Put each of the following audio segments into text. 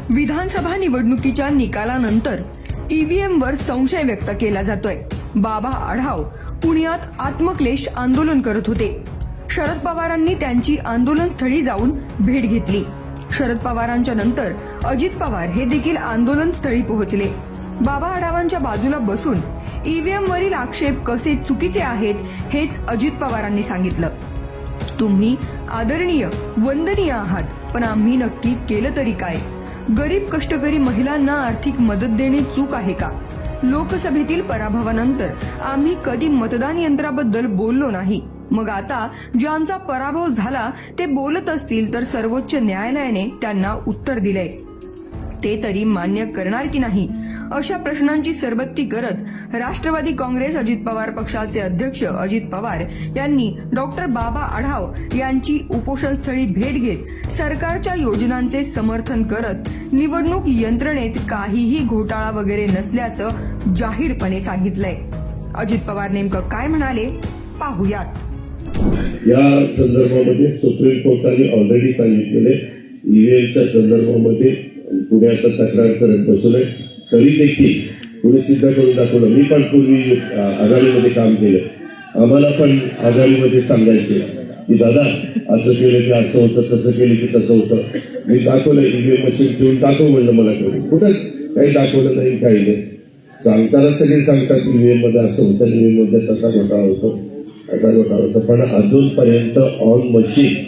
विधानसभा निवडणुकीच्या निकालानंतर ईव्हीएमवर संशय व्यक्त केला जातोय। बाबा आढाव पुण्यात आत्मक्लेश आंदोलन करत होते। शरद पवारांनी त्यांची आंदोलनस्थळी जाऊन भेट घेतली। शरद पवारांच्या नंतर अजित पवार हे देखील आंदोलनस्थळी पोहोचले। बाबा आढावांच्या बाजूला बसून ईव्हीएमवरील आक्षेप कसे चुकीचे आहेत हेच अजित पवारांनी सांगितलं। तुम्ही आदरणीय वंदनीय आहात, पण आम्ही नक्की केलं तरी काय? गरीब कष्टकरी महिलांना आर्थिक मदत देणे चूक आहे का? लोकसभेतील पराभवानंतर आम्ही कधी मतदान यंत्राबद्दल बोललो नाही। मग आता ज्यांचा पराभव झाला ते बोलत असतील तर सर्वोच्च न्यायालयाने त्यांना उत्तर दिलंय, ते तरी मान्य करणार की नाही, अशा प्रश्नांची सरबत्ती करत राष्ट्रवादी काँग्रेस अजित पवार पक्षाचे अध्यक्ष अजित पवार यांनी डॉक्टर बाबा आढाव यांची उपोषणस्थळी भेट घेत सरकारच्या योजनांचे समर्थन करत निवडणूक यंत्रणेत काहीही घोटाळा वगैरे नसल्याचं जाहीरपणे सांगितलंय। अजित पवार नेमकं काय म्हणाले पाहूयात। या संदर्भामध्ये सुप्रीम कोर्टाने ऑलरेडी सांगितलेले ईव्हीएमच्या संदर्भामध्ये पुण्याचा तक्रार करत बसू नये, तरी देखील पुढे सिद्ध करून दाखवलं। मी पण पूर्वी आघाडीमध्ये काम केलं, आम्हाला पण आघाडीमध्ये सांगायचे की दादा असं केलं की असं होतं, तसं केलं की तसं होतं। मी दाखवलं, ईव्हीएम मशीन ठेवून दाखव म्हणलं मला, कुठं काही दाखवलं नाही, काही नाही। सांगताना सगळे सांगतात ईव्हीएम मध्ये असं होतं, ईव्हीएम मध्ये तसा घोटाळा होतो, असा घोटाळा होतो, पण अजूनपर्यंत ऑन मशीन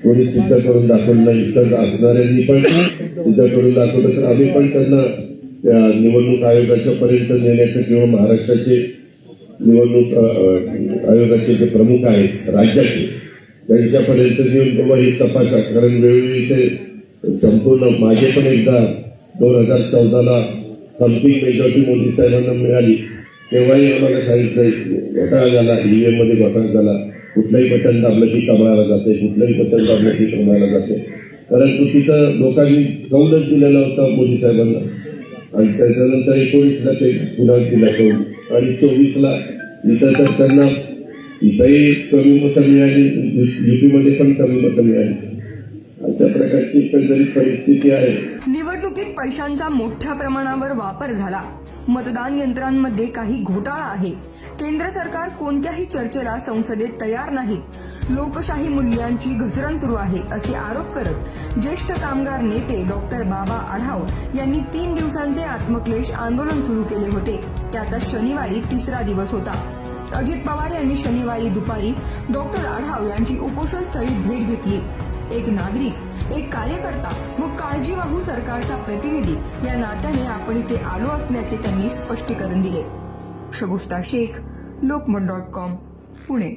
कोणी सिद्ध करून दाखवलं नाही। तर असणाऱ्यांनी पण सिद्ध करून दाखवलं तर आम्ही पण त्यांना निवडणूक आयोगाच्या पर्यंत नेण्याचं किंवा महाराष्ट्राचे निवडणूक आयोगाचे जे प्रमुख आहेत राज्याचे त्यांच्यापर्यंत नेऊन बाबा हे तपासा। कारण वेळोवेळी ते संपूर्ण माझे पण एकदा 2014ला थम्पिंग मेजॉरिटी मोदी साहेबांना मिळाली, तेव्हाही आम्हाला सांगितलं घोटाळा झाला, ईव्हीएम मध्ये घोटाळा झाला, कुठलंही बटन दाबलं की कमळाला जाते, कुठलंही बटन दाबलं की कमळाला जाते। परंतु तिथं लोकांनी कौलच दिलेला होता मोदी साहेबांना, आणि त्याच्यानंतर 19ला ते पुन्हा दिला कौल, आणि 24ला इथं तर त्यांना इथंही कमी मतं मिळाली, युपीमध्ये पण कमी मतं मिळाली। अशा प्रकारची एकंदरीत परिस्थिती आहे। निवडणुकीत पैशांचा मोठ्या प्रमाणावर वापर झाला, मतदान यंत्रांमध्ये काही घोटाळा आहे, केंद्र सरकार कोणत्याही चर्चेला संसदेत तयार नाहीत, लोकशाही मूल्यांची घसरण सुरू आहे असे आरोप करत ज्येष्ठ कामगार नेते डॉक्टर बाबा आढाव यांनी 3 दिवसांचे आत्मक्लेश आंदोलन सुरू केले होते। त्याचा शनिवारी 3रा दिवस होता। अजित पवार यांनी शनिवारी दुपारी डॉक्टर आढाव यांची उपोषणस्थळी भेट घेतली। एक नागरिक, एक कार्यकर्ता व काळजीवाहू सरकारचा प्रतिनिधी या नात्याने आपण इथे आलो असल्याचे त्यांनी स्पष्टीकरण दिले। शगुफ्ता शेख, लोकमत.com, पुणे।